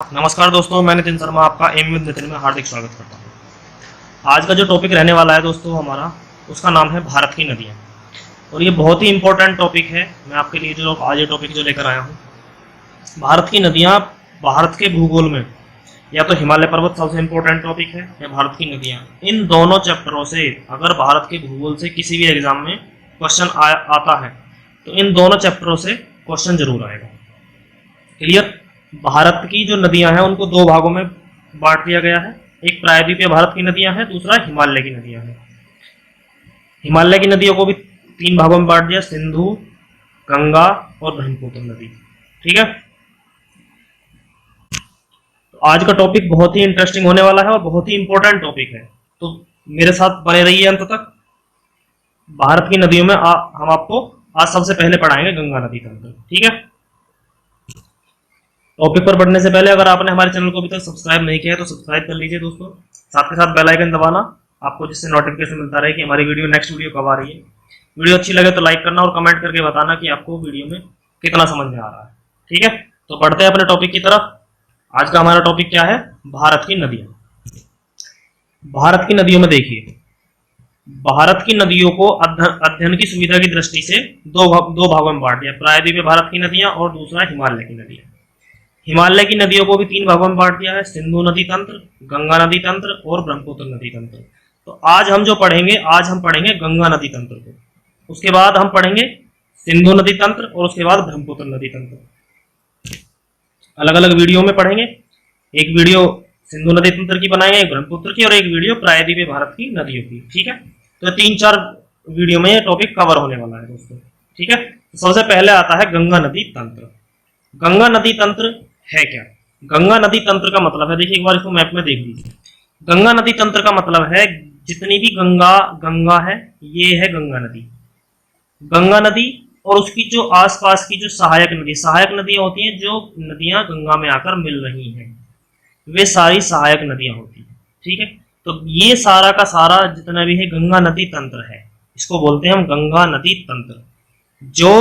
नमस्कार दोस्तों, मैं नितिन शर्मा आपका एम विद नितिन में हार्दिक स्वागत करता हूँ। आज का जो टॉपिक रहने वाला है दोस्तों हमारा, उसका नाम है भारत की नदियाँ। और ये बहुत ही इंपॉर्टेंट टॉपिक है। मैं आपके लिए जो आज ये टॉपिक जो लेकर आया हूँ, भारत की नदियाँ भारत के भूगोल में या तो हिमालय पर्वत सबसे इंपॉर्टेंट टॉपिक है या भारत की नदियाँ। इन दोनों चैप्टरों से अगर भारत के भूगोल से किसी भी एग्जाम में क्वेश्चन आता है तो इन दोनों चैप्टरों से क्वेश्चन जरूर आएगा। क्लियर? भारत की जो नदियां हैं उनको दो भागों में बांट दिया गया है। एक प्रायद्वीपीय भारत की नदियां हैं, दूसरा हिमालय की नदियां हैं। हिमालय की नदियों को भी तीन भागों में बांट दिया, सिंधु, गंगा और ब्रह्मपुत्र नदी। ठीक है, तो आज का टॉपिक बहुत ही इंटरेस्टिंग होने वाला है और बहुत ही इंपॉर्टेंट टॉपिक है, तो मेरे साथ बने रहिए अंत तक। भारत की नदियों में हम आपको आज सबसे पहले पढ़ाएंगे गंगा नदी तंत्र। ठीक है, टॉपिक पर बढ़ने से पहले अगर आपने हमारे चैनल को अभी तक सब्सक्राइब नहीं किया है तो सब्सक्राइब कर लीजिए दोस्तों। साथ के साथ बेल आइकन दबाना, आपको जिससे नोटिफिकेशन मिलता रहे कि हमारी नेक्स्ट वीडियो कब आ रही है। वीडियो अच्छी लगे तो लाइक करना और कमेंट करके बताना कि आपको वीडियो में कितना समझ में आ रहा है। ठीक है, तो बढ़ते हैं अपने टॉपिक की तरफ। आज का हमारा टॉपिक क्या है? भारत की नदियां। भारत की नदियों में देखिए, भारत की नदियों को अध्ययन की सुविधा की दृष्टि से दो भागों में बांट दिया, प्रायद्वीपीय भारत की नदियां और दूसरा हिमालय की नदियां। हिमालय की नदियों को भी तीन भागों में बांट दिया है, सिंधु नदी तंत्र, गंगा नदी तंत्र और ब्रह्मपुत्र नदी तंत्र। तो आज हम पढ़ेंगे गंगा नदी तंत्र को। उसके बाद हम पढ़ेंगे सिंधु नदी तंत्र और उसके बाद ब्रह्मपुत्र नदी तंत्र। अलग अलग वीडियो में पढ़ेंगे। एक वीडियो सिंधु नदी तंत्र की बनाएंगे, एक ब्रह्मपुत्र की, और एक वीडियो प्रायद्वीपीय भारत की नदियों की। ठीक है, तो 3-4 वीडियो में ये टॉपिक कवर होने वाला है दोस्तों। ठीक है, तो सबसे पहले आता है गंगा नदी तंत्र। गंगा नदी तंत्र है क्या? गंगा नदी तंत्र का मतलब है, देखिए एक बार इसको मैप में देख लीजिए। गंगा नदी तंत्र का मतलब है जितनी भी गंगा है, ये है गंगा नदी। गंगा नदी और उसकी जो आसपास की जो सहायक नदियां होती हैं, जो नदियां गंगा में आकर मिल रही हैं, वे सारी सहायक नदियां होती हैं। ठीक है, तो ये सारा का सारा जितना भी है गंगा नदी तंत्र है, इसको बोलते हैं हम गंगा नदी तंत्र। जो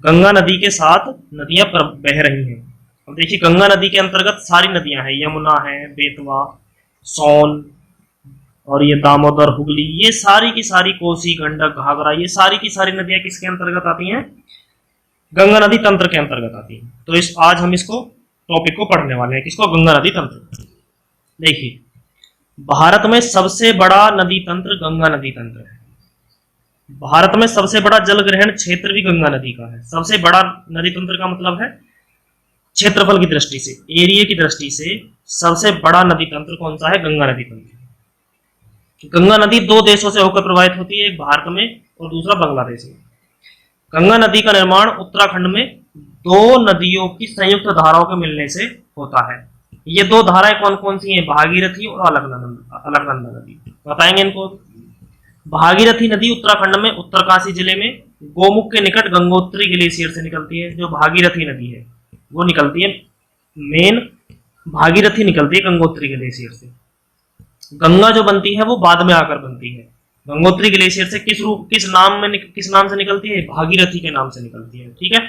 गंगा नदी के साथ नदियां बह रही हैं। अब देखिए, गंगा नदी के अंतर्गत सारी नदियां हैं, यमुना है, बेतवा, सोन और ये दामोदर, हुगली, ये सारी की सारी, कोसी, गंडक, घाघरा, ये सारी की सारी नदियां किसके अंतर्गत आती हैं? गंगा नदी तंत्र के अंतर्गत आती हैं। तो आज हम इसको टॉपिक को पढ़ने वाले हैं, किसको? गंगा नदी तंत्र। देखिए, भारत में सबसे बड़ा नदी तंत्र गंगा नदी तंत्र है। भारत में सबसे बड़ा जल ग्रहण क्षेत्र भी गंगा नदी का है। सबसे बड़ा नदी तंत्र का मतलब है क्षेत्रफल की दृष्टि से, एरिया की दृष्टि से सबसे बड़ा नदी तंत्र कौन सा है? गंगा नदी तंत्र। गंगा नदी दो देशों से होकर प्रवाहित होती है, एक भारत में और दूसरा बांग्लादेश में। गंगा नदी का निर्माण उत्तराखंड में दो नदियों की संयुक्त धाराओं के मिलने से होता है। ये दो धाराएं कौन कौन सी हैं? भागीरथी और अलकनंदा नदी। बताएंगे इनको। भागीरथी नदी उत्तराखंड में उत्तरकाशी जिले में गोमुख के निकट गंगोत्री ग्लेशियर से निकलती है। जो भागीरथी नदी है वो निकलती है, मेन भागीरथी निकलती है गंगोत्री ग्लेशियर से। गंगा जो बनती है वो बाद में आकर बनती है। गंगोत्री ग्लेशियर से किस नाम से निकलती है? भागीरथी के नाम से निकलती है। ठीक है,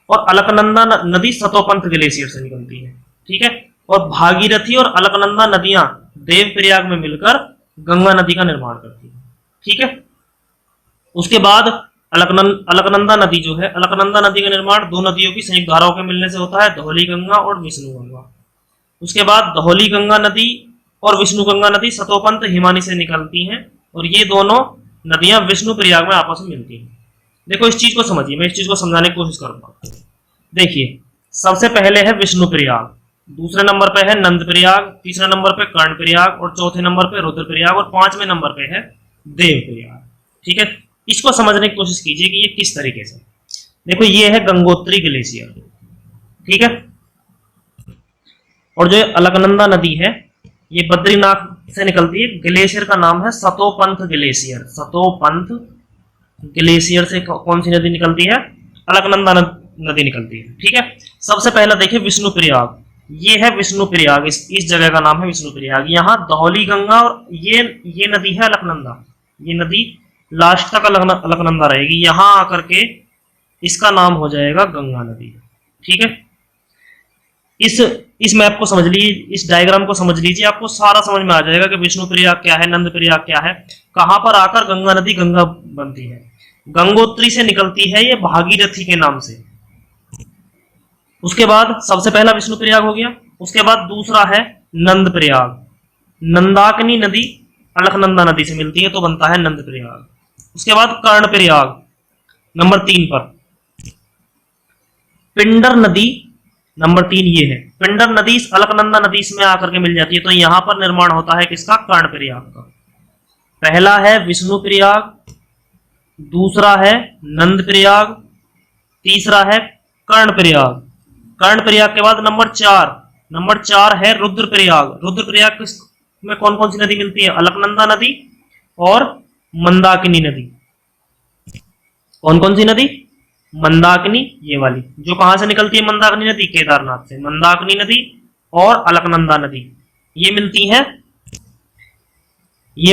और अलकनंदा नदी सतोपंथ ग्लेशियर से निकलती है। ठीक है, और भागीरथी और अलकनंदा नदियां देवप्रयाग में मिलकर गंगा नदी का निर्माण करती है। ठीक है, उसके बाद अलकनंदा नदी जो है, अलकनंदा नदी का निर्माण दो नदियों की संयुक्त धाराओं के मिलने से होता है, धौली गंगा और विष्णु गंगा। उसके बाद धौली गंगा नदी और विष्णु गंगा नदी सतोपंथ हिमानी से निकलती हैं और ये दोनों नदियां विष्णु प्रयाग में आपस में मिलती हैं। देखो, इस चीज को समझिए, मैं इस चीज को समझाने की कोशिश करूंगा। देखिए, सबसे पहले है विष्णु प्रयाग, दूसरे नंबर पे है नंद प्रयाग, तीसरे नंबर पे कर्ण प्रयाग और चौथे नंबर पे रुद्र प्रयाग और पांचवें नंबर पे है देव प्रयाग। ठीक है, इसको समझने की कोशिश कीजिए कि ये किस तरीके से। देखो, ये है गंगोत्री ग्लेशियर। ठीक है, और जो अलकनंदा नदी है ये बद्रीनाथ से निकलती है। ग्लेशियर का नाम है सतोपंथ ग्लेशियर। सतोपंथ ग्लेशियर से कौन सी नदी निकलती है? अलकनंदा नदी निकलती है। ठीक है, सबसे पहला देखिए विष्णु प्रयाग। ये है विष्णु प्रयाग, इस जगह का नाम है विष्णु प्रयाग। यहाँ धौली गंगा और ये नदी है अलकनंदा। ये नदी लास्ट तक अलकनंदा रहेगी, यहां आकर के इसका नाम हो जाएगा गंगा नदी। ठीक है, इस मैप को समझ लीजिए, इस डायग्राम को समझ लीजिए, आपको सारा समझ में आ जाएगा कि विष्णु प्रयाग क्या है, नंद प्रयाग क्या है, कहां पर आकर गंगा नदी गंगा बनती है। गंगोत्री से निकलती है ये भागीरथी के नाम से। उसके बाद सबसे पहला विष्णु प्रयाग हो गया। उसके बाद दूसरा है नंद प्रयाग। नंदाकिनी नदी अलकनंदा नदी से मिलती है तो बनता है नंद प्रयाग। उसके बाद कर्ण प्रयाग नंबर 3 पर। पिंडर नदी नंबर 3 ये है। पिंडर नदी अलकनंदा नदी इसमें आकर के मिल जाती है तो यहां पर निर्माण होता है किसका, कर्ण प्रयाग का। पहला है विष्णु प्रयाग, दूसरा है नंद प्रयाग, तीसरा है कर्ण प्रयाग। कर्ण प्रयाग के बाद नंबर 4 है रुद्र प्रयाग। रुद्र प्रयाग में कौन कौन सी नदी मिलती है, अलकनंदा नदी और मंदाकिनी नदी। कौन कौन सी नदी, मंदाकिनी ये वाली, जो कहां से निकलती है मंदाकिनी नदी, केदारनाथ से। मंदाकिनी नदी और अलकनंदा नदी ये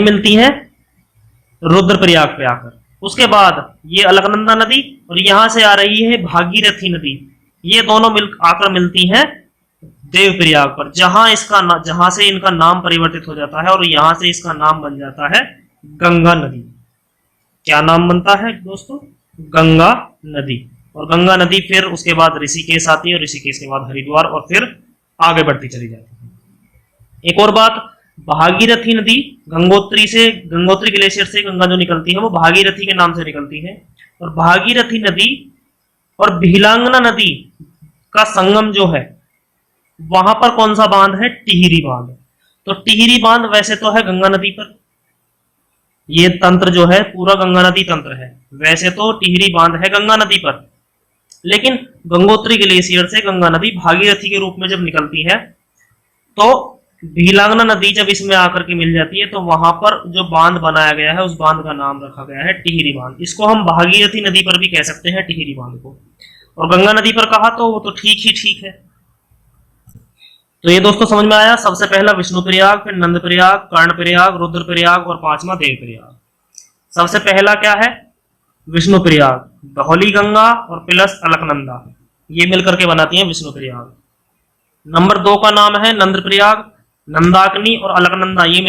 मिलती हैं रुद्रप्रयाग पे आकर। उसके बाद ये अलकनंदा नदी और यहां से आ रही है भागीरथी नदी, ये दोनों आकर मिलती हैं देवप्रयाग पर, जहां से इनका नाम परिवर्तित हो जाता है और यहां से इसका नाम बन जाता है गंगा नदी। क्या नाम बनता है दोस्तों, गंगा नदी। और गंगा नदी फिर उसके बाद ऋषिकेश आती है और ऋषिकेश के बाद हरिद्वार और फिर आगे बढ़ती चली जाती है। एक और बात, भागीरथी नदी गंगोत्री ग्लेशियर से गंगा जो निकलती है वो भागीरथी के नाम से निकलती है। और भागीरथी नदी और भीलांगना नदी का संगम जो है वहां पर कौन सा बांध है, टिहरी बांध। तो टिहरी बांध वैसे तो है गंगा नदी पर, ये तंत्र जो है पूरा गंगा नदी तंत्र है, वैसे तो टिहरी बांध है गंगा नदी पर, लेकिन गंगोत्री ग्लेशियर से गंगा नदी भागीरथी के रूप में जब निकलती है तो भीलांगना नदी जब इसमें आकर के मिल जाती है तो वहां पर जो बांध बनाया गया है उस बांध का नाम रखा गया है टिहरी बांध। इसको हम भागीरथी नदी पर भी कह सकते हैं टिहरी बांध को, और गंगा नदी पर कहा तो वो तो ठीक है। तो ये दोस्तों समझ में आया, सबसे पहला विष्णु प्रयाग, फिर नंद प्रयाग, कर्ण प्रयाग, रुद्र प्रयाग और 5वां देव प्रयाग। सबसे पहला क्या है, विष्णु प्रयाग, धौली गंगा और प्लस अलकनंदा ये मिलकर के बनाती है विष्णु प्रयाग। नंबर 2 का नाम है नंद प्रयाग, नंदाकिनी और अलकनंदा ये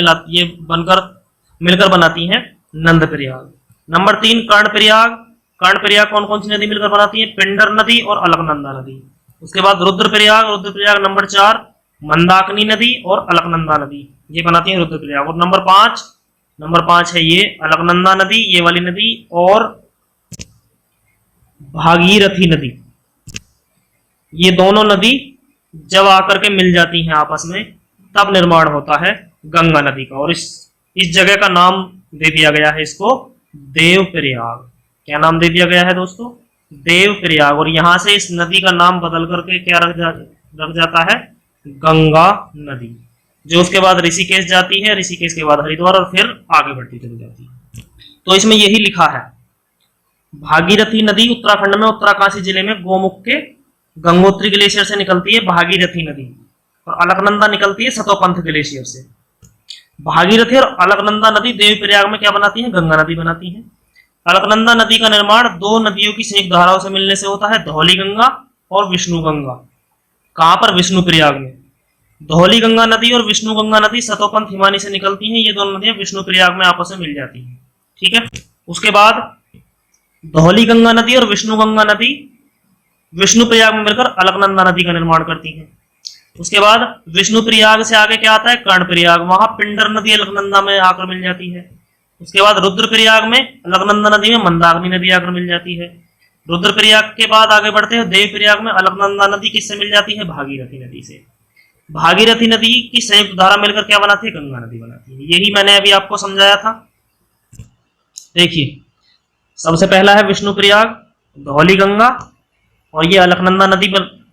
मिलकर बनाती हैं नंद प्रयाग। नंबर 3 कर्ण प्रयाग। कर्ण प्रयाग कौन कौन सी नदी मिलकर बनाती है, पिंडर नदी और अलकनंदा नदी। उसके बाद रुद्र प्रयाग नंबर 4 मंदाकिनी नदी और अलकनंदा नदी ये बनाती है रुद्र प्रयाग। और नंबर 5 है ये अलकनंदा नदी, ये वाली नदी, और भागीरथी नदी। ये दोनों नदी जब आकर के मिल जाती हैं आपस में तब निर्माण होता है गंगा नदी का, और इस जगह का नाम दे दिया गया है इसको देव प्रयाग। क्या नाम दे दिया गया है दोस्तों, देव प्रयाग। और यहां से इस नदी का नाम बदल करके क्या रख जाता है, गंगा नदी, जो उसके बाद ऋषिकेश जाती है, ऋषिकेश के बाद हरिद्वार और फिर आगे बढ़ती चली जाती है। तो इसमें यही लिखा है, भागीरथी नदी उत्तराखंड में उत्तरकाशी जिले में गोमुख के गंगोत्री ग्लेशियर से निकलती है भागीरथी नदी, और अलकनंदा निकलती है सतोपंथ ग्लेशियर से। भागीरथी और अलकनंदा नदी देवप्रयाग में क्या बनाती है, गंगा नदी बनाती है। अलकनंदा नदी का निर्माण 2 नदियों की संयुक्त धाराओं से मिलने से होता है, धौली गंगा और विष्णु गंगा। कहां पर, विष्णु प्रयाग में। धौली गंगा नदी और विष्णु गंगा नदी सतोपंथ हिमानी से निकलती हैं, ये दोनों नदियां विष्णु प्रयाग में आपस में मिल जाती हैं, ठीक है। उसके बाद धौली गंगा नदी और विष्णु गंगा नदी विष्णु प्रयाग में मिलकर अलकनंदा नदी का निर्माण करती हैं। उसके बाद विष्णु प्रयाग से आगे क्या आता है, कर्ण प्रयाग, वहां पिंडर नदी अलकनंदा में आकर मिल जाती है। उसके बाद रुद्र प्रयाग में अलकनंदा नदी में मंदाकिनी नदी आकर मिल जाती है। रुद्र प्रयाग के बाद आगे बढ़ते हैं, देव प्रयाग में अलकनंदा नदी किससे मिल जाती है, भागीरथी नदी से। भागीरथी नदी की संयुक्त धारा मिलकर क्या बनाती है, गंगा नदी बनाती है। यही मैंने अभी आपको समझाया था। देखिए, सबसे पहला है विष्णु प्रयाग, धौली गंगा, और ये अलकनंदा नदी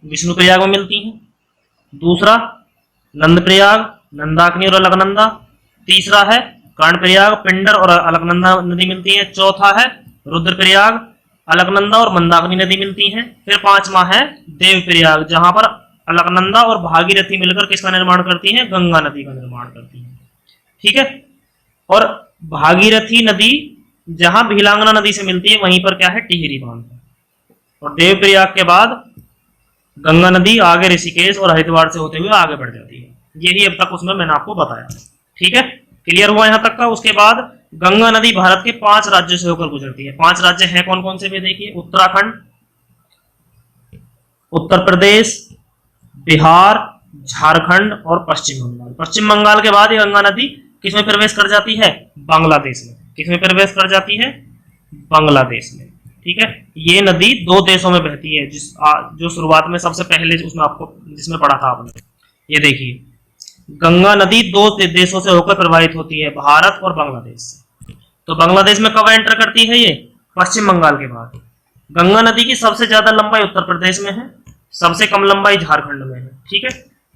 विष्णु प्रयाग में मिलती है। दूसरा नंद प्रयाग, नंदाकिनी और अलकनंदा। तीसरा है कर्ण प्रयाग, पिंडर और अलकनंदा नदी मिलती है। चौथा है रुद्र प्रयाग, अलकनंदा और मंदाकिनी नदी मिलती हैं। फिर 5वां है देव प्रयाग, जहां पर अलकनंदा और भागीरथी मिलकर किसका निर्माण करती हैं, गंगा नदी का निर्माण करती हैं, ठीक है। और भागीरथी नदी जहां भीलांगना नदी से मिलती है वहीं पर क्या है, टिहरी बांध है। और देव प्रयाग के बाद गंगा नदी आगे ऋषिकेश और हरिद्वार से होते हुए आगे बढ़ जाती है। यही अब तक उसमें मैंने आपको बताया। ठीक है, क्लियर हुआ यहां तक का। उसके बाद गंगा नदी भारत के 5 राज्यों से होकर गुजरती है। 5 राज्य हैं कौन कौन से भी देखिए, उत्तराखंड, उत्तर प्रदेश, बिहार, झारखंड और पश्चिम बंगाल। पश्चिम बंगाल के बाद ये गंगा नदी किसमें प्रवेश कर जाती है, बांग्लादेश में। किसमें प्रवेश कर जाती है, बांग्लादेश में। ठीक है, ये नदी 2 देशों में बहती है, जो शुरुआत में सबसे पहले उसमें आपको जिसमें पढ़ा था आपने। ये देखिए, गंगा नदी 2 देशों से होकर प्रवाहित होती है, भारत और बांग्लादेश से। तो बांग्लादेश में कब एंटर करती है ये, पश्चिम बंगाल के बाद। गंगा नदी की सबसे ज्यादा लंबाई उत्तर प्रदेश में है, सबसे कम लंबाई झारखंड में है। ठीक है,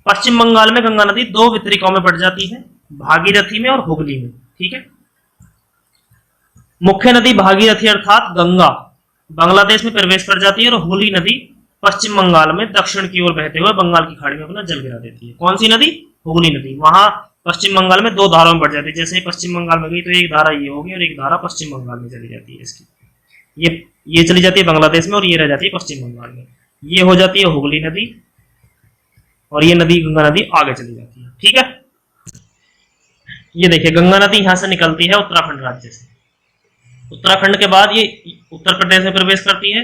पश्चिम बंगाल में गंगा नदी 2 वितरिकाओं में बढ़ जाती है, भागीरथी में और हुगली में। ठीक है, मुख्य नदी भागीरथी अर्थात गंगा बांग्लादेश में प्रवेश कर जाती है और हुगली नदी पश्चिम बंगाल में दक्षिण की ओर बहते हुए बंगाल की खाड़ी में अपना जल गिरा देती है। कौन सी नदी, हुगली नदी। वहां पश्चिम बंगाल में 2 धाराओं में बढ़ जाती है। जैसे ही पश्चिम बंगाल में गई तो एक धारा ये होगी और एक धारा पश्चिम बंगाल में चली जाती है इसकी। ये चली जाती है बांग्लादेश में और ये रह जाती है पश्चिम बंगाल में। ये हो जाती है हुगली नदी और ये नदी गंगा नदी आगे चली जाती है। ठीक है, ये देखिए गंगा नदी यहां से निकलती है उत्तराखंड राज्य से। उत्तराखंड के बाद ये उत्तर प्रदेश में प्रवेश करती है,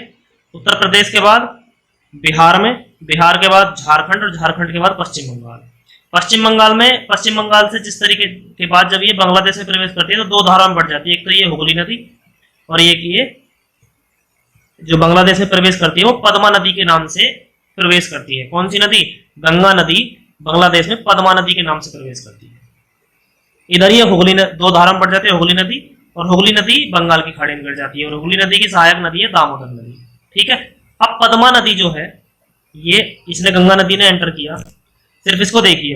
उत्तर प्रदेश के बाद बिहार में, बिहार के बाद झारखंड और झारखंड के बाद पश्चिम बंगाल। पश्चिम बंगाल से जिस तरीके के बाद जब ये बांग्लादेश में प्रवेश करती है तो 2 धाराओं में बढ़ जाती है। एक तो ये हुगली नदी और एक ये जो बांग्लादेश में प्रवेश करती है वो पद्मा नदी के नाम से प्रवेश करती है। कौन सी नदी, गंगा नदी बांग्लादेश में पद्मा नदी के नाम से प्रवेश करती है। इधर ये हुगली 2 धारा में बढ़ जाती है हुगली नदी, और हुगली नदी बंगाल की खाड़ी में गिर जाती है और हुगली नदी की सहायक नदी है दामोदर नदी। ठीक है, अब पद्मा नदी जो है ये इसने गंगा नदी ने एंटर किया, सिर्फ इसको देखिए,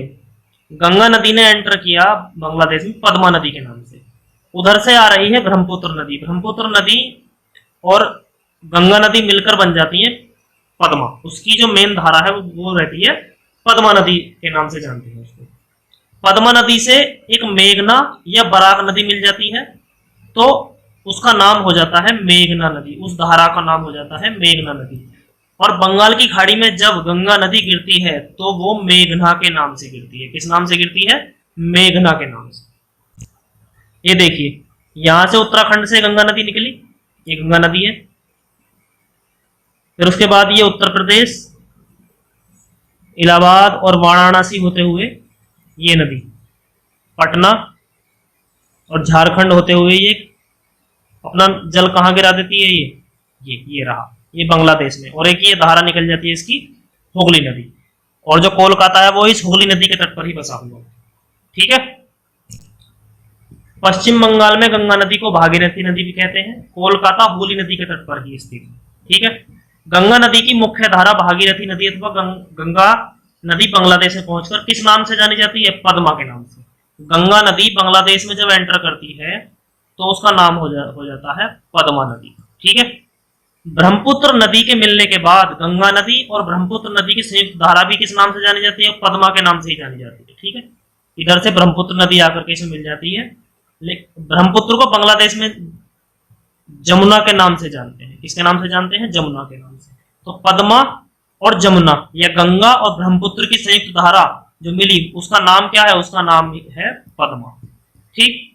गंगा नदी ने एंटर किया बांग्लादेश में पद्मा नदी के नाम से। उधर से आ रही है ब्रह्मपुत्र नदी, ब्रह्मपुत्र नदी और गंगा नदी मिलकर बन जाती है पद्मा। उसकी जो मेन धारा है वो रहती है पद्मा नदी के नाम से जानते हैं उसको। पद्मा नदी से एक मेघना या बराक नदी मिल जाती है तो उसका नाम हो जाता है मेघना नदी, उस धारा का नाम हो जाता है मेघना नदी। और बंगाल की खाड़ी में जब गंगा नदी गिरती है तो वो मेघना के नाम से गिरती है। किस नाम से गिरती है, मेघना के नाम से। ये देखिए यहां से उत्तराखंड से गंगा नदी निकली, ये गंगा नदी है। फिर उसके बाद ये उत्तर प्रदेश, इलाहाबाद और वाराणसी होते हुए ये नदी पटना और झारखंड होते हुए ये अपना जल कहां गिरा देती है, ये रहा, ये बांग्लादेश में। और एक ये धारा निकल जाती है इसकी हुगली नदी, और जो कोलकाता है वो इस हुगली नदी के तट पर ही बसा हुआ है। ठीक है, पश्चिम बंगाल में गंगा नदी को भागीरथी नदी भी कहते हैं, कोलकाता हुगली नदी के तट पर ही स्थित है। ठीक है, गंगा नदी की मुख्य धारा भागीरथी नदी अथवा गंगा नदी बांग्लादेश में पहुंचकर किस नाम से जानी जाती है, पद्मा के नाम से। गंगा नदी बांग्लादेश में जब एंटर करती है तो उसका नाम हो जाता है पद्मा नदी। ठीक है, ब्रह्मपुत्र नदी के मिलने के बाद गंगा नदी और ब्रह्मपुत्र नदी की संयुक्त धारा भी किस नाम से जानी जाती है, पद्मा के नाम से ही जानी जाती है। ठीक है, इधर से ब्रह्मपुत्र नदी आकर के इसमें मिल जाती है, लेकिन ब्रह्मपुत्र को बांग्लादेश में जमुना के नाम से जानते हैं। किसके नाम से जानते हैं, जमुना के नाम से। तो पद्मा और जमुना या गंगा और ब्रह्मपुत्र की संयुक्त धारा जो मिली उसका नाम क्या है, उसका नाम है पद्मा। ठीक,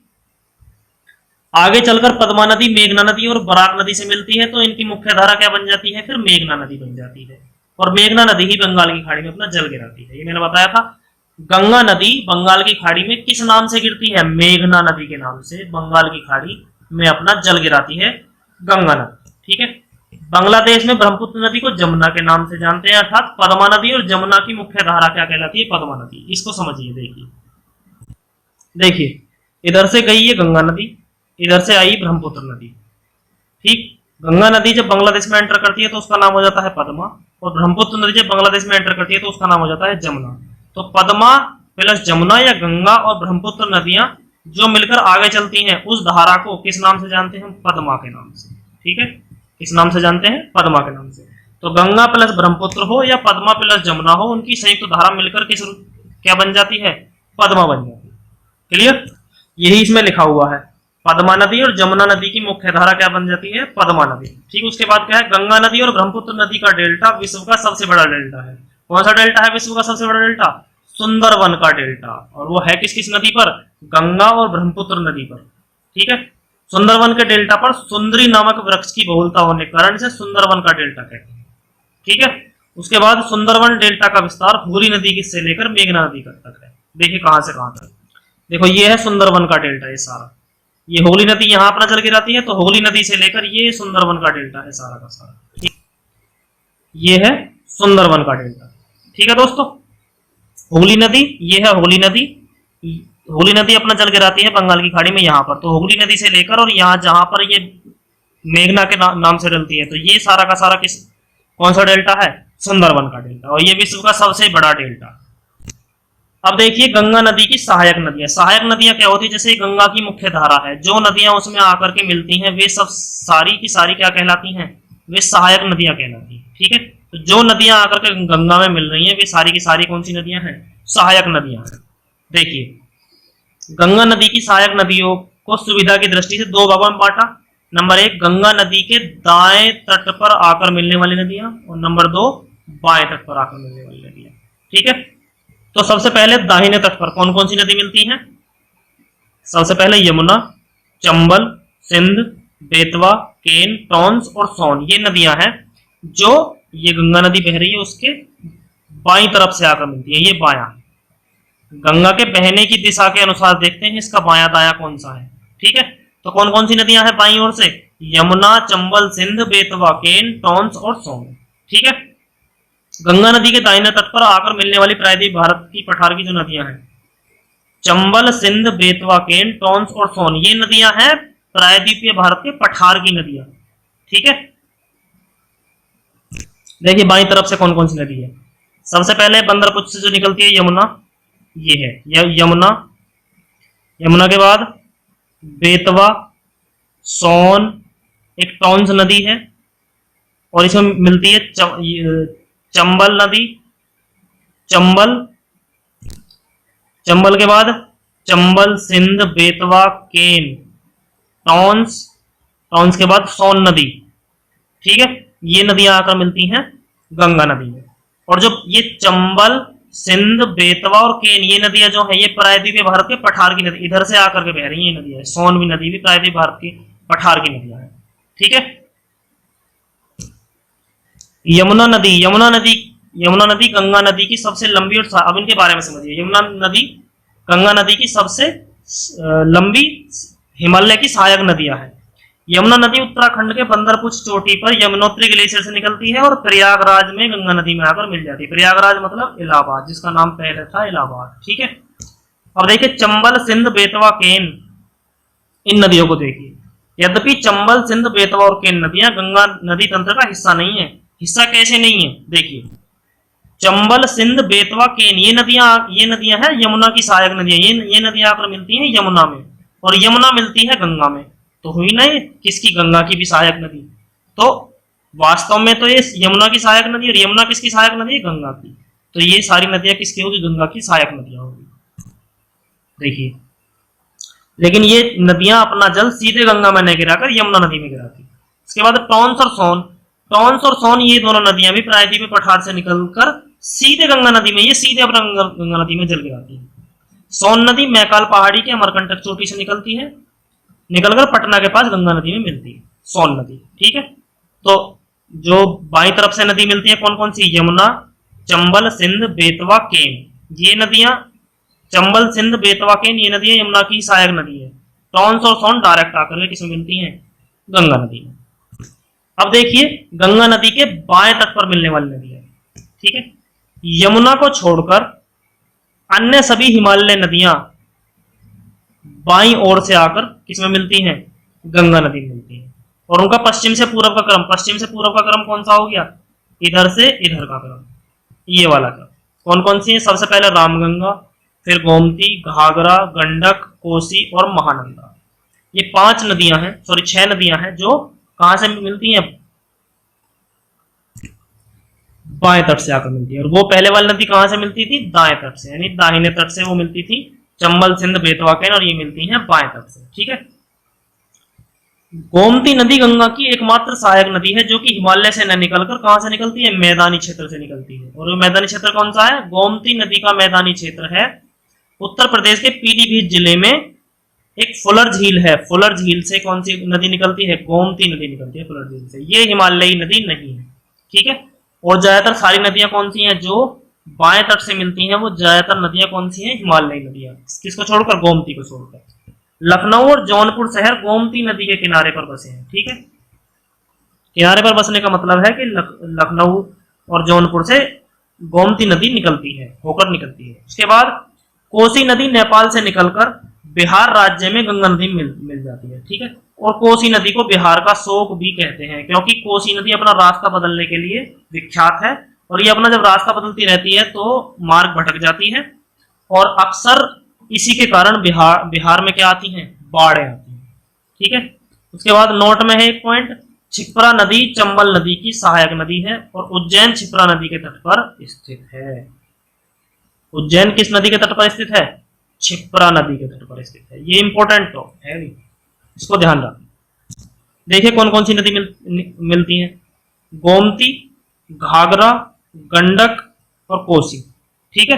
आगे चलकर पद्मा नदी मेघना नदी और बराक नदी से मिलती है तो इनकी मुख्य धारा क्या बन जाती है, फिर मेघना नदी बन जाती है। और मेघना नदी ही बंगाल की खाड़ी में अपना जल गिराती है। ये मैंने बताया था, गंगा नदी बंगाल की खाड़ी में किस नाम से गिरती है, मेघना नदी के नाम से बंगाल की खाड़ी में अपना जल गिराती है गंगा नदी। ठीक है, बांग्लादेश में ब्रह्मपुत्र नदी को जमुना के नाम से जानते हैं, अर्थात पद्मा नदी और जमुना की मुख्य धारा क्या कहलाती है, पद्मा नदी। इसको समझिए, देखिए इधर से गई है गंगा नदी, इधर से आई ब्रह्मपुत्र नदी। ठीक, गंगा नदी जब बांग्लादेश में एंटर करती है तो उसका नाम हो जाता है पद्मा, और ब्रह्मपुत्र नदी जब बांग्लादेश में एंटर करती है तो उसका नाम हो जाता है जमुना। तो पद्मा प्लस जमुना या गंगा और ब्रह्मपुत्र नदियां जो मिलकर आगे चलती हैं उस धारा को किस नाम से जानते हैं, पद्मा के नाम से। ठीक है, किस नाम से जानते हैं, पद्मा के नाम से। तो गंगा प्लस ब्रह्मपुत्र हो या पद्मा प्लस जमुना हो, उनकी संयुक्त धारा मिलकर किस क्या बन जाती है, पद्मा बन जाती है। क्लियर, यही इसमें लिखा हुआ है। पद्मा नदी और जमुना नदी की मुख्य धारा क्या बन जाती है? पद्मा नदी। ठीक, उसके बाद क्या है? गंगा नदी और ब्रह्मपुत्र नदी का डेल्टा विश्व का सबसे बड़ा डेल्टा है। कौन सा डेल्टा है विश्व का सबसे बड़ा डेल्टा? सुंदरवन का डेल्टा। और वो है किस किस नदी पर? गंगा और ब्रह्मपुत्र नदी पर। ठीक है, सुंदरवन के डेल्टा पर सुंदरी नामक वृक्ष की बहुलता होने के कारण इसे सुंदरवन का डेल्टा कहते हैं। ठीक है, उसके बाद सुंदरवन डेल्टा का विस्तार हुगली नदी से लेकर मेघना नदी तक है। देखिए कहां से कहां तक। देखो ये है सुंदरवन का डेल्टा, ये सारा, ये हुगली नदी यहां अपना चल के जाती है, तो हुगली नदी से लेकर ये सुंदरवन का डेल्टा है सारा का सारा। ठीक, ये है सुंदरवन का डेल्टा। ठीक है दोस्तों, हुगली नदी, ये है हुगली नदी। हुगली नदी अपना चल के जाती है बंगाल की खाड़ी में यहाँ पर, तो हुगली नदी से लेकर और यहाँ जहां पर ये मेघना के नाम से डलती है, तो ये सारा का सारा किस कौन सा डेल्टा है? सुंदरवन का डेल्टा। और ये विश्व का सबसे बड़ा डेल्टा। अब देखिए गंगा नदी की सहायक नदियां। सहायक नदियां क्या होती है? जैसे गंगा की मुख्य धारा है, जो नदियां उसमें आकर के मिलती हैं वे सब सारी की सारी क्या कहलाती हैं? वे सहायक नदियां कहलाती हैं। ठीक है, तो जो नदियां आकर के गंगा में मिल रही हैं वे सारी की सारी कौन सी नदियां हैं? सहायक नदियां हैं। देखिए गंगा नदी की सहायक नदियों को सुविधा की दृष्टि से दो भागों में बांटा। नंबर 1 गंगा नदी के दाएं तट पर आकर मिलने वाली नदियां, और नंबर 2 बाएं तट पर आकर मिलने वाली नदियां। ठीक है, तो सबसे पहले दाहिने तट पर कौन कौन सी नदी मिलती है? सबसे पहले यमुना, चंबल, सिंध, बेतवा, केन, टॉन्स और सोन, ये नदियां हैं जो ये गंगा नदी बह रही है उसके बाईं तरफ से आकर मिलती है। ये बायां, गंगा के बहने की दिशा के अनुसार देखते हैं इसका बायां दायां कौन सा है। ठीक है, तो कौन कौन सी नदियां हैं बाईं ओर से? यमुना, चंबल, सिंध, बेतवा, केन, टॉन्स और सोन। ठीक है, गंगा नदी के दाहिने तट पर आकर मिलने वाली प्रायद्वीप भारत की पठार की जो नदियां हैं, चंबल, सिंध, बेतवा, केन, टॉन्स और सोन, ये नदियां हैं प्रायद्वीपीय भारत के पठार की नदियां। ठीक है, देखिए बाईं तरफ से कौन कौन सी नदी है। सबसे पहले बंदरपुर से जो निकलती है यमुना, ये है यमुना। यमुना के बाद बेतवा, सोन, एक टॉन्स नदी है और इसमें मिलती है चंबल नदी। चंबल, चंबल के बाद चंबल, सिंध, बेतवा, केन, टॉन्स, टॉन्स के बाद सोन नदी। ठीक है, ये नदियां आकर मिलती हैं गंगा नदी में। और जो ये चंबल, सिंध, बेतवा और केन, ये नदियां जो है ये प्रायद्वीपीय भारत के पठार की नदी, इधर से आकर के बह रही है ये नदियां। सोन भी नदी भी प्रायद्वीपीय भारत की पठार की नदियां हैं। ठीक है, यमुना नदी, यमुना नदी गंगा नदी की सबसे लंबी और अब इनके बारे में समझिए। यमुना नदी गंगा नदी की सबसे लंबी हिमालय की सहायक नदियां हैं। यमुना नदी उत्तराखंड के बंदरपुर चोटी पर यमुनोत्री ग्लेशियर से निकलती है और प्रयागराज में गंगा नदी में आकर मिल जाती है। प्रयागराज मतलब इलाहाबाद, जिसका नाम पहले था इलाहाबाद। ठीक है, अब देखिए चंबल, सिंध, बेतवा, केन, इन नदियों को देखिए। यद्यपि चंबल, सिंध, बेतवा और केन नदियां गंगा नदी तंत्र का हिस्सा नहीं है। हिस्सा कैसे नहीं है? देखिए चंबल, सिंध, बेतवा, केन, ये नदियां हैं यमुना की सहायक नदियां। ये नदियां आकर मिलती हैं यमुना में और यमुना मिलती है गंगा में। तो हुई ना ये किसकी? गंगा की भी सहायक नदी। तो वास्तव में तो ये यमुना की सहायक नदी और यमुना किसकी सहायक नदी है? गंगा की। तो ये सारी नदियां किसकी होगी? गंगा की सहायक नदियां होगी। देखिए, लेकिन ये नदियां अपना जल सीधे गंगा में नहीं गिराकर यमुना नदी में गिराती। इसके बाद टॉन्स और सोन, टॉन्स और सोन ये दोनों नदियां भी प्रायद्वीपीय पठार से निकलकर सीधे गंगा नदी में, ये सीधे अपना गंगा नदी में जल गिराती है। सोन नदी मैकाल पहाड़ी के अमरकंटक चोटी से निकलती है, निकलकर पटना के पास गंगा नदी में मिलती है सोन नदी। ठीक है, तो जो बाईं तरफ से नदी मिलती है कौन कौन सी? यमुना, चंबल, सिंध, बेतवा, केन, ये नदियां चंबल, सिंध, बेतवा, केन, ये नदियां यमुना की सहायक नदी है। टॉन्स और सोन डायरेक्ट आकर के किसमें मिलती हैं? गंगा नदी में। अब देखिए गंगा नदी के बाएं तट पर मिलने वाली नदी है। ठीक है, यमुना को छोड़कर अन्य सभी हिमालय नदियां बाईं ओर से आकर किसमें मिलती हैं? गंगा नदी में मिलती है। और उनका पश्चिम से पूर्व का क्रम, पश्चिम से पूर्व का क्रम कौन सा हो गया? इधर से इधर का क्रम, ये वाला क्रम। कौन कौन सी है? सबसे पहले रामगंगा, फिर गोमती, घाघरा, गंडक, कोसी और महानंदा। ये 5 नदियां हैं, सॉरी 6 नदियां हैं जो कहां से मिलती हैं? बाएं तट से आकर मिलती है। और वो पहले वाली नदी कहां से मिलती थी? दाएं तट से, यानी दाहिने तट से वो मिलती थी। चंबल, सिंध, बेतवा, केन, और ये मिलती हैं बाएं तट से। ठीक है, गोमती नदी गंगा की एकमात्र सहायक नदी है जो कि हिमालय से न निकलकर कहां से निकलती है, मैदानी क्षेत्र से निकलती है। और मैदानी क्षेत्र कौन सा है, गोमती नदी का मैदानी क्षेत्र है उत्तर प्रदेश के पीलीभीत जिले में। एक फुलर झील है, फुलर झील से कौन सी नदी निकलती है, गोमती नदी निकलती है फुलर झील से। ये हिमालयी नदी नहीं है, ठीक है। और ज्यादातर सारी नदियां कौन सी हैं जो बाएं तट से मिलती हैं, वो ज्यादातर नदियां कौन सी हैं, हिमालयी नदियां। किसको छोड़कर, गोमती को छोड़कर। लखनऊ और जौनपुर शहर गोमती नदी के किनारे पर बसे हैं, ठीक है। किनारे पर बसने का मतलब है कि लखनऊ और जौनपुर से गोमती नदी निकलती है, होकर निकलती है। उसके बाद कोसी नदी नेपाल से निकलकर बिहार राज्य में गंगा नदी मिल जाती है, ठीक है। और कोसी नदी को बिहार का शोक भी कहते हैं, क्योंकि कोसी नदी अपना रास्ता बदलने के लिए विख्यात है। और ये अपना जब रास्ता बदलती रहती है तो मार्ग भटक जाती है, और अक्सर इसी के कारण बिहार में क्या आती हैं, बाढ़ आती हैं, ठीक है। उसके बाद नोट में है एक पॉइंट, क्षिप्रा नदी चंबल नदी की सहायक नदी है और उज्जैन क्षिप्रा नदी के तट पर स्थित है। उज्जैन किस नदी के तट पर स्थित है, क्षिप्रा नदी के तट पर स्थित है। ये इंपॉर्टेंट तो है नहीं, इसको ध्यान रखना। देखिए कौन कौन सी नदी मिलती हैं, गोमती, घाघरा, गंडक और कोसी, ठीक है।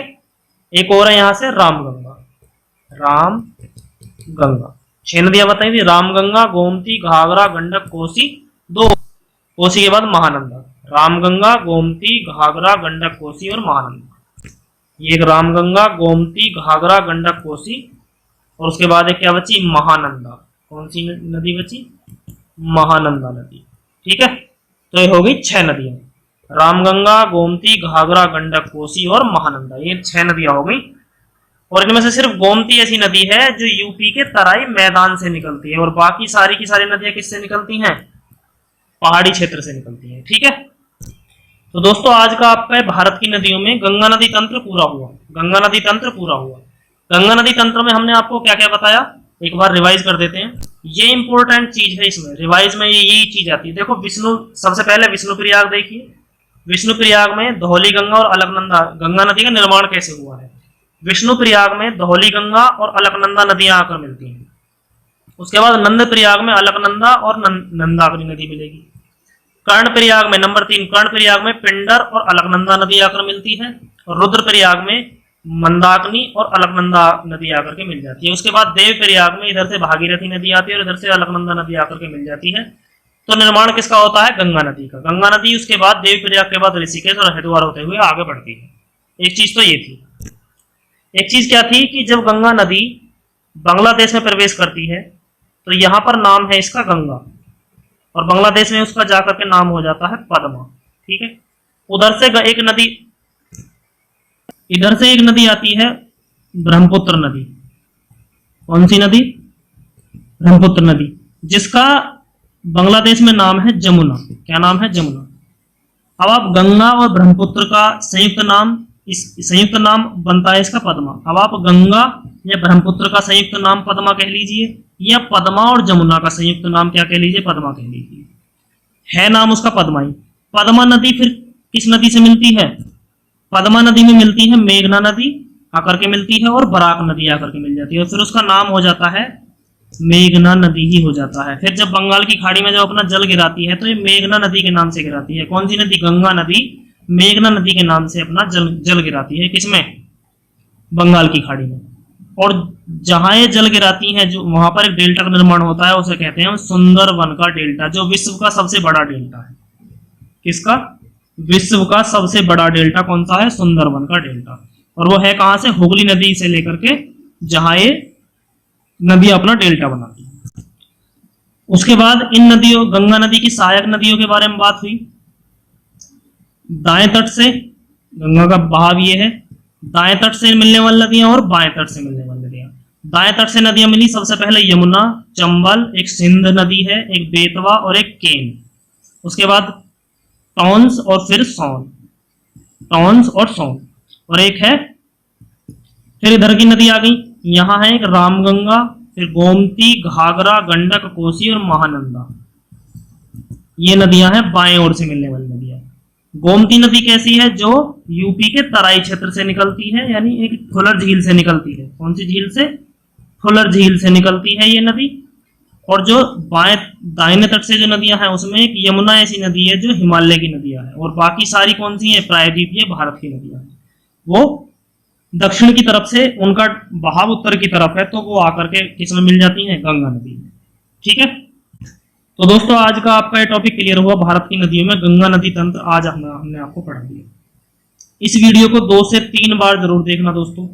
एक और है यहां से रामगंगा, रामगंगा। 6 नदियां बताई थी, रामगंगा, गोमती, घाघरा, गंडक, कोसी। 2 कोसी के बाद महानंदा। रामगंगा, गोमती, घाघरा, गंडक, कोसी और महानंदा। ये एक रामगंगा, गोमती, घाघरा, गंडक, कोसी। और उसके बाद एक क्या बची, महानंदा। कौन सी नदी बची, महानंदा नदी, ठीक है। तो ये हो गई 6 नदियां, रामगंगा, गोमती, घाघरा, गंडक, कोसी और महानंदा। ये 6 नदियां हो गई। और इनमें से सिर्फ गोमती ऐसी नदी है जो यूपी के तराई मैदान से निकलती है, और बाकी सारी की सारी नदियां किससे निकलती हैं, पहाड़ी क्षेत्र से निकलती हैं, ठीक है। तो दोस्तों आज का आपका भारत की नदियों में गंगा नदी तंत्र पूरा हुआ, गंगा नदी तंत्र पूरा हुआ। गंगा नदी तंत्र में हमने आपको क्या क्या बताया, एक बार रिवाइज कर देते हैं। ये इंपॉर्टेंट चीज है, इसमें रिवाइज में यही चीज आती है। देखो विष्णु, सबसे पहले विष्णु प्रयाग देखिए। विष्णु प्रयाग में धौली गंगा और अलकनंदा गंगा नदी का निर्माण कैसे हुआ है। विष्णु प्रयाग में धौली गंगा और अलकनंदा नदियां आकर मिलती हैं। उसके बाद नंद प्रयाग में अलकनंदा और नंदाकिनी नदी मिलेगी। कर्ण प्रयाग में नंबर 3, कर्ण प्रयाग में पिंडर और अलकनंदा नदी आकर मिलती है। और रुद्र प्रयाग में मंदाकिनी और अलकनंदा नदी आकर के मिल जाती है। उसके बाद देव प्रयाग में इधर से भागीरथी नदी आती है और इधर से अलकनंदा नदी आकर के मिल जाती है। तो निर्माण किसका होता है, गंगा नदी का। गंगा नदी उसके बाद देव प्रयाग के बाद ऋषिकेश और हरिद्वार होते हुए आगे बढ़ती है। एक चीज तो ये थी। एक चीज क्या थी कि जब गंगा नदी बांग्लादेश में प्रवेश करती है तो यहां पर नाम है इसका गंगा, और बांग्लादेश में उसका जाकर के नाम हो जाता है पद्मा, ठीक है। उधर से एक नदी, इधर से एक नदी आती है ब्रह्मपुत्र नदी। कौन सी नदी, ब्रह्मपुत्र नदी, जिसका बांग्लादेश में नाम है जमुना। क्या नाम है, जमुना। अब आप गंगा और ब्रह्मपुत्र का संयुक्त नाम, इस संयुक्त नाम बनता है इसका पद्मा। अब आप गंगा या ब्रह्मपुत्र का संयुक्त नाम पद्मा कह लीजिए, या पद्मा और जमुना का संयुक्त नाम क्या कह लीजिए, पद्मा कह लीजिए। है नाम उसका पद्मा ही। पद्मा नदी फिर किस नदी से मिलती है, पद्मा नदी में मिलती है मेघना नदी आकर के मिलती है, और बराक नदी आकर के मिल जाती है, और फिर उसका नाम हो जाता है मेघना नदी ही हो जाता है। फिर जब बंगाल की खाड़ी में जब अपना जल गिराती है तो ये मेघना नदी के नाम से गिराती है। कौन सी नदी, गंगा नदी मेघना नदी के नाम से अपना जल गिराती है। किसमें, बंगाल की खाड़ी में। और जहां ये जल गिराती हैं, जो वहां पर एक डेल्टा का निर्माण होता है, उसे कहते हैं सुंदरवन का डेल्टा, जो विश्व का सबसे बड़ा डेल्टा है। किसका, विश्व का सबसे बड़ा डेल्टा कौन सा है, सुंदरवन का डेल्टा। और वो है कहां से, हुगली नदी से लेकर के जहां ये नदी अपना डेल्टा बनाती है। उसके बाद इन नदियों, गंगा नदी की सहायक नदियों के बारे में बात हुई। दाएं तट से गंगा का बहाव ये है, दाएं तट से मिलने वाली नदियां और बाएं तट से मिलने वाली नदियां। दाएं तट से नदियां मिली, सबसे पहले यमुना, चंबल, एक सिंध नदी है, एक बेतवा और एक केन। उसके बाद टॉन्स और फिर सोन, टॉन्स और सोन, और एक है फिर इधर की नदी आ गई। यहां है एक रामगंगा, फिर गोमती, घाघरा, गंडक, कोसी और महानंदा। ये नदियां हैं बाएं ओर से मिलने वाली नदियां। गोमती नदी कैसी है, जो यूपी के तराई क्षेत्र से निकलती है, यानी एक फुलर झील से निकलती है। कौन सी झील से, फुलर झील से निकलती है ये नदी। और जो बाएं दाहिने तट से जो नदियां हैं उसमें एक यमुना ऐसी नदी है जो हिमालय की नदियां है, और बाकी सारी कौन सी है, प्रायद्वीपीय भारत की नदियां हैं। वो दक्षिण की तरफ से उनका बहाव उत्तर की तरफ है, तो वो आकर के किसमें मिल जाती है, गंगा नदी में। ठीक है, तो दोस्तों आज का आपका ये टॉपिक क्लियर हुआ, भारत की नदियों में गंगा नदी तंत्र आज हमने आपको पढ़ा दिया। इस वीडियो को 2 से 3 बार जरूर देखना दोस्तों,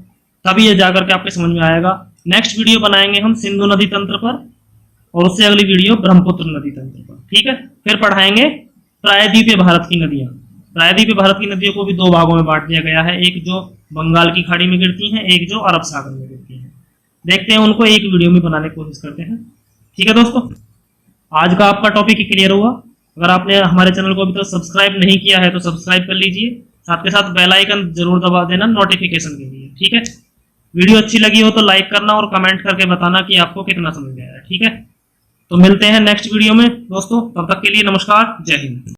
तभी ये जाकर के आपके समझ में आएगा। नेक्स्ट वीडियो बनाएंगे हम सिंधु नदी तंत्र पर, और उससे अगली वीडियो ब्रह्मपुत्र नदी तंत्र पर। ठीक है, फिर पढ़ाएंगे प्रायद्वीपीय भारत की नदियां। प्रायद्वीपीय भारत की नदियों को भी 2 भागों में बांट दिया गया है, एक जो बंगाल की खाड़ी में गिरती हैं, एक जो अरब सागर में गिरती हैं। देखते हैं उनको एक वीडियो में बनाने की कोशिश करते हैं। ठीक है दोस्तों, आज का आपका टॉपिक क्लियर हुआ। अगर आपने हमारे चैनल को अभी तक सब्सक्राइब नहीं किया है तो सब्सक्राइब कर लीजिए, साथ के साथ बेल आइकन जरूर दबा देना नोटिफिकेशन के लिए। ठीक है, वीडियो अच्छी लगी हो तो लाइक करना और कमेंट करके बताना कि आपको कितना समझ में आया। ठीक है, तो मिलते हैं नेक्स्ट वीडियो में दोस्तों, तब तक के लिए नमस्कार, जय हिंद।